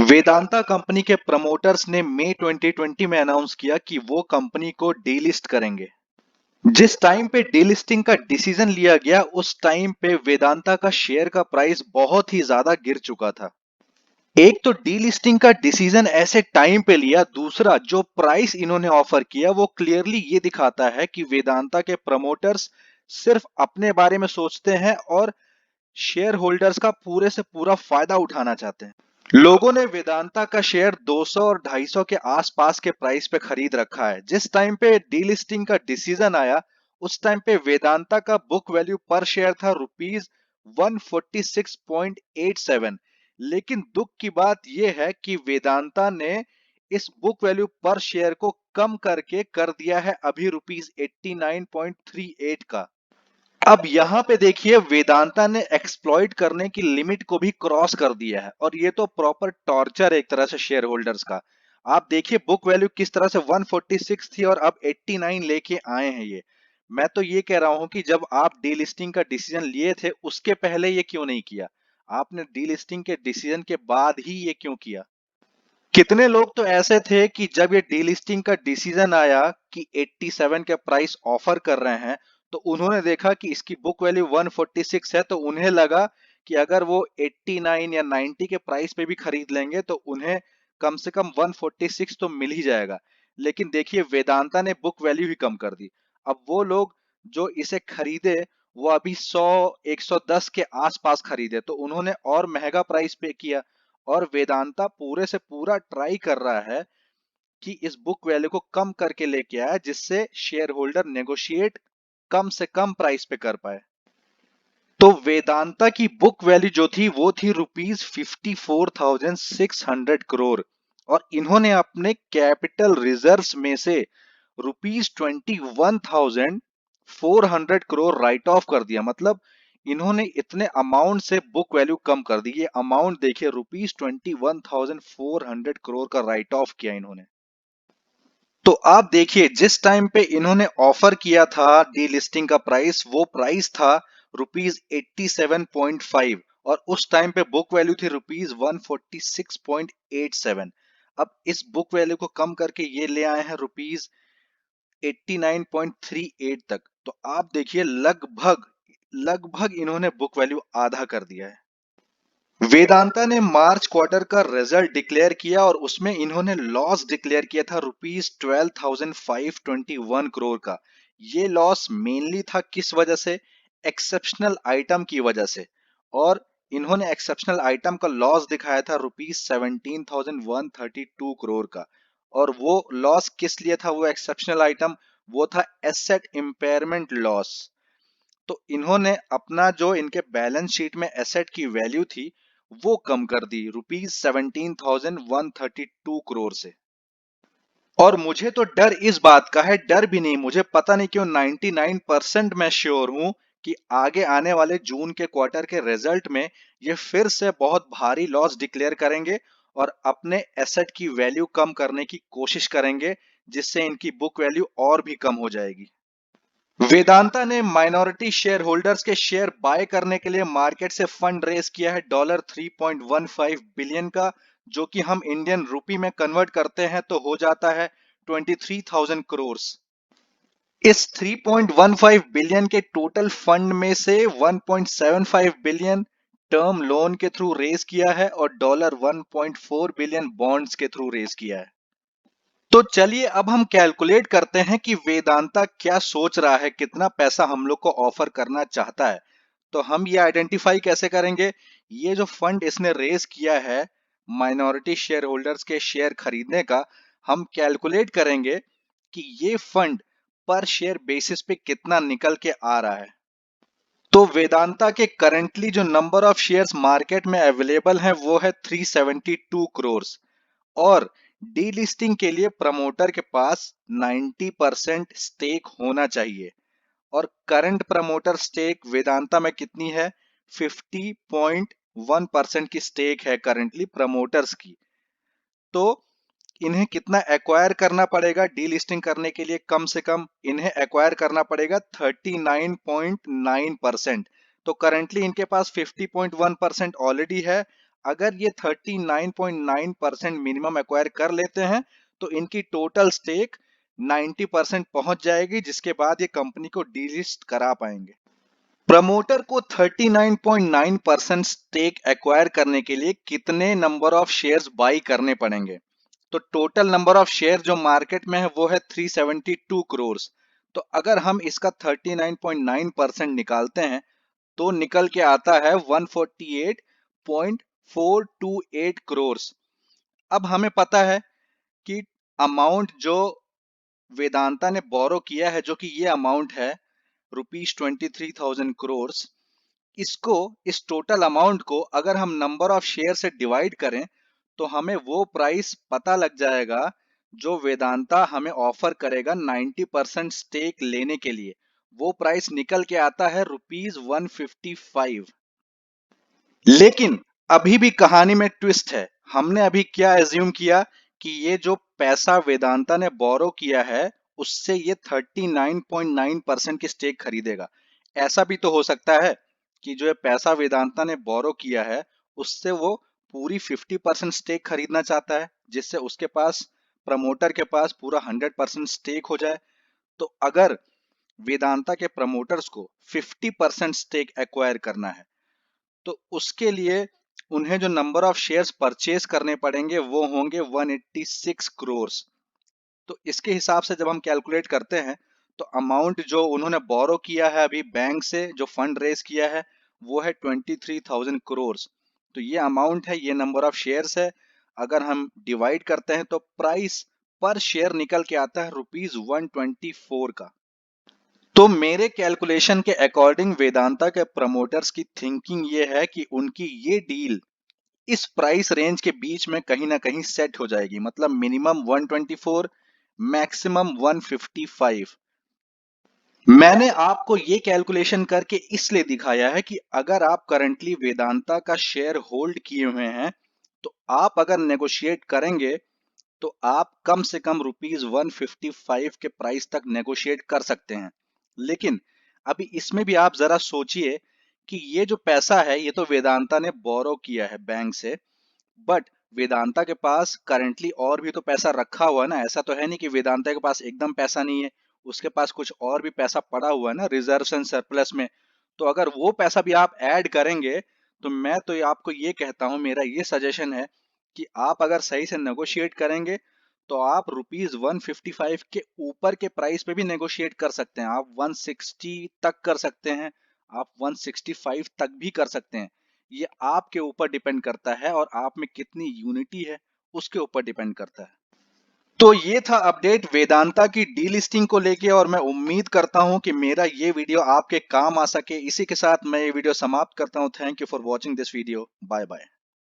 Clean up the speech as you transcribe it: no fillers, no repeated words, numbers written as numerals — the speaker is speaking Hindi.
वेदांता कंपनी के प्रमोटर्स ने मई 2020 में अनाउंस किया कि वो कंपनी को डीलिस्ट करेंगे। जिस टाइम पे डीलिस्टिंग का डिसीजन लिया गया उस टाइम पे वेदांता का शेयर का प्राइस बहुत ही ज्यादा गिर चुका था। एक तो डीलिस्टिंग का डिसीजन ऐसे टाइम पे लिया, दूसरा जो प्राइस इन्होंने ऑफर किया वो क्लियरली ये दिखाता है कि वेदांता के प्रमोटर्स सिर्फ अपने बारे में सोचते हैं और शेयर होल्डर्स का पूरे से पूरा फायदा उठाना चाहते हैं। लोगों ने वेदांता का शेयर 200 और 250 के आसपास के प्राइस पे खरीद रखा है। जिस टाइम पे डीलिस्टिंग का डिसीजन आया उस टाइम पे वेदांता का बुक वैल्यू पर शेयर था रुपीज 146.87। लेकिन दुख की बात यह है कि वेदांता ने इस बुक वैल्यू पर शेयर को कम करके कर दिया है अभी रुपीज 89.38 का। अब यहां पे देखिए वेदांता ने एक्सप्लॉइट करने की लिमिट को भी क्रॉस कर दिया है और ये तो प्रॉपर टॉर्चर है एक तरह से शेयर होल्डर्स का। आप देखिए बुक वैल्यू किस तरह से 146 थी और अब 89 लेके आए हैं ये। मैं तो ये कह रहा हूं कि जब आप डीलिस्टिंग का डिसीजन लिए थे उसके पहले ये क्यों नहीं किया, आपने डीलिस्टिंग के डिसीजन के बाद ही ये क्यों किया। कितने लोग तो ऐसे थे कि जब ये डीलिस्टिंग का डिसीजन आया कि 87 के प्राइस ऑफर कर रहे हैं तो उन्होंने देखा कि इसकी बुक वैल्यू 146 है तो उन्हें लगा कि अगर वो 89 या 90 के प्राइस पे भी खरीद लेंगे तो उन्हें कम से कम 146 तो मिल ही जाएगा। लेकिन देखिए वेदांता ने बुक वैल्यू ही कम कर दी। अब वो लोग जो इसे खरीदे वो अभी 100 110 के आसपास खरीदे तो उन्होंने और महंगा प्राइस पे किया। और वेदांता पूरे से पूरा ट्राई कर रहा है कि इस बुक वैल्यू को कम करके लेके आए जिससे शेयर होल्डर नेगोशिएट कम से कम प्राइस पे कर पाए। तो वेदांता की बुक वैल्यू जो थी वो थी रुपीज 54,600 करोड़ और इन्होंने अपने कैपिटल रिजर्व्स में से रुपीज 21,400 करोड़ राइट ऑफ कर दिया। मतलब इन्होंने इतने अमाउंट से बुक वैल्यू कम कर दी। ये अमाउंट देखिए रुपीज 21,400 करोड़ का राइट ऑफ किया इन्होंने। तो आप देखिए जिस टाइम पे इन्होंने ऑफर किया था डीलिस्टिंग का प्राइस वो प्राइस था रुपीज 87.5 और उस टाइम पे बुक वैल्यू थी रुपीज 146.87। अब इस बुक वैल्यू को कम करके ये ले आए हैं रुपीज 89.38 तक। तो आप देखिए लगभग लगभग इन्होंने बुक वैल्यू आधा कर दिया है। वेदांता ने मार्च क्वार्टर का रिजल्ट डिक्लेयर किया और उसमें इन्होंने लॉस डिक्लेयर किया था रुपीज 12,521 करोड़ का। ये लॉस मेनली था किस वजह से, एक्सेप्शनल आइटम की वजह से। और इन्होंने एक्सेप्शनल आइटम का लॉस दिखाया था रुपीज 17,132 करोड़ का। और वो लॉस किस लिए था, वो एक्सेप्शनल आइटम वो था एसेट इम्पेयरमेंट लॉस। तो इन्होंने अपना जो इनके बैलेंस शीट में एसेट की वैल्यू थी वो कम कर दी रुपीज 17,132 करोड़ से। और मुझे तो डर इस बात का है, डर भी नहीं, मुझे पता नहीं क्यों 99% मैं श्योर हूं कि आगे आने वाले जून के क्वार्टर के रिजल्ट में ये फिर से बहुत भारी लॉस डिक्लेयर करेंगे और अपने एसेट की वैल्यू कम करने की कोशिश करेंगे जिससे इनकी बुक वैल्यू और भी कम हो जाएगी। वेदांता ने माइनॉरिटी शेयर होल्डर्स के शेयर बाय करने के लिए मार्केट से फंड रेज किया है $3.15 बिलियन का, जो कि हम इंडियन रुपी में कन्वर्ट करते हैं तो हो जाता है 23,000 करोड़। इस 3.15 बिलियन के टोटल फंड में से 1.75 बिलियन टर्म लोन के थ्रू रेज किया है और $1.4 बिलियन बॉन्ड्स के थ्रू रेज किया है। तो चलिए अब हम कैलकुलेट करते हैं कि वेदांता क्या सोच रहा है, कितना पैसा हम लोग को ऑफर करना चाहता है। तो हम ये आइडेंटिफाई कैसे करेंगे, ये जो फंड इसने रेज किया है माइनॉरिटी शेयर होल्डर्स के शेयर खरीदने का, हम कैलकुलेट करेंगे कि ये फंड पर शेयर बेसिस पे कितना निकल के आ रहा है। तो वेदांता के करंटली जो नंबर ऑफ शेयर्स मार्केट में अवेलेबल हैं वो है 372 करोड़ और डीलिस्टिंग के लिए प्रमोटर के पास 90% स्टेक होना चाहिए। और करंट प्रमोटर स्टेक वेदांता में कितनी है, 50.1% की स्टेक है करंटली प्रमोटर्स की। तो इन्हें कितना एक्वायर करना पड़ेगा डीलिस्टिंग करने के लिए, कम से कम इन्हें एक्वायर करना पड़ेगा 39.9%। तो करंटली इनके पास 50.1% ऑलरेडी है। अगर ये 39.9% मिनिमम एक्वायर कर लेते हैं तो इनकी टोटल स्टेक 90% पहुंच जाएगी, जिसके बाद ये कंपनी को डीलिस्ट करा पाएंगे। प्रमोटर को 39.9% स्टेक एक्वायर करने के लिए कितने नंबर ऑफ शेयर्स बाई करने पड़ेंगे? तो टोटल नंबर ऑफ शेयर जो मार्केट में है वो है 372 करोड़। तो अगर हम इसका 39.9% निकालते हैं तो निकल के आता है 148.428 करोड़। अब हमें पता है कि अमाउंट जो वेदांता ने बोरो किया है, जो कि ये अमाउंट है ₹23,000 करोड़, इसको इस टोटल अमाउंट को अगर हम नंबर ऑफ शेयर से डिवाइड करें तो हमें वो प्राइस पता लग जाएगा जो वेदांता हमें ऑफर करेगा 90% स्टेक लेने के लिए। वो प्राइस निकल के आता है ₹155। लेकिन अभी भी कहानी में ट्विस्ट है। हमने अभी क्या एज्यूम किया कि ये जो पैसा वेदांता ने बोरो किया है उससे ये 39.9% की स्टेक खरीदेगा। ऐसा भी तो हो सकता है कि जो ये पैसा वेदांता ने बोरो किया है उससे वो पूरी 50% स्टेक खरीदना चाहता है, जिससे उसके पास, प्रमोटर के पास पूरा 100% स्टेक हो जाए। तो अगर वेदांता के प्रमोटर्स को 50% स्टेक एक्वायर करना है तो उसके लिए उन्हें जो नंबर ऑफ शेयर्स परचेज करने पड़ेंगे वो होंगे 186 करोड़। तो इसके हिसाब से जब हम कैलकुलेट करते हैं तो अमाउंट जो उन्होंने बोरो किया है अभी बैंक से, जो फंड रेज किया है, वो है 23,000 करोड़। तो ये अमाउंट है, ये नंबर ऑफ शेयर्स है। अगर हम डिवाइड करते हैं तो प्राइस पर शेयर निकल के आता है ₹124 का। तो मेरे कैलकुलेशन के अकॉर्डिंग वेदांता के प्रमोटर्स की थिंकिंग ये है कि उनकी ये डील इस प्राइस रेंज के बीच में कहीं ना कहीं सेट हो जाएगी, मतलब मिनिमम 124, मैक्सिमम 155। मैंने आपको ये कैलकुलेशन करके इसलिए दिखाया है कि अगर आप करंटली वेदांता का शेयर होल्ड किए हुए हैं तो आप अगर नेगोशिएट करेंगे तो आप कम से कम ₹155 के प्राइस तक नेगोशिएट कर सकते हैं। लेकिन अभी इसमें भी आप जरा सोचिए कि ये जो पैसा है ये तो वेदांता ने बोरो किया है बैंक से, बट वेदांता के पास करंटली और भी तो पैसा रखा हुआ है ना। ऐसा तो है नहीं कि वेदांता के पास एकदम पैसा नहीं है, उसके पास कुछ और भी पैसा पड़ा हुआ है ना रिजर्व एंड सरप्लस में। तो अगर वो पैसा भी आप ऐड करेंगे तो मैं तो आपको ये कहता हूं, मेरा ये सजेशन है कि आप अगर सही से नेगोशिएट करेंगे तो आप ₹155 के ऊपर के प्राइस पे भी नेगोशिएट कर सकते हैं। आप 160 तक कर सकते हैं, आप 165 तक भी कर सकते हैं। ये आपके ऊपर डिपेंड करता है और आप में कितनी यूनिटी है उसके ऊपर डिपेंड करता है। तो ये था अपडेट वेदांता की डीलिस्टिंग को लेके, और मैं उम्मीद करता हूं कि मेरा ये वीडियो आपके काम आ सके। इसी के साथ मैं ये वीडियो समाप्त करता हूं। Thank you for watching this video. Bye bye.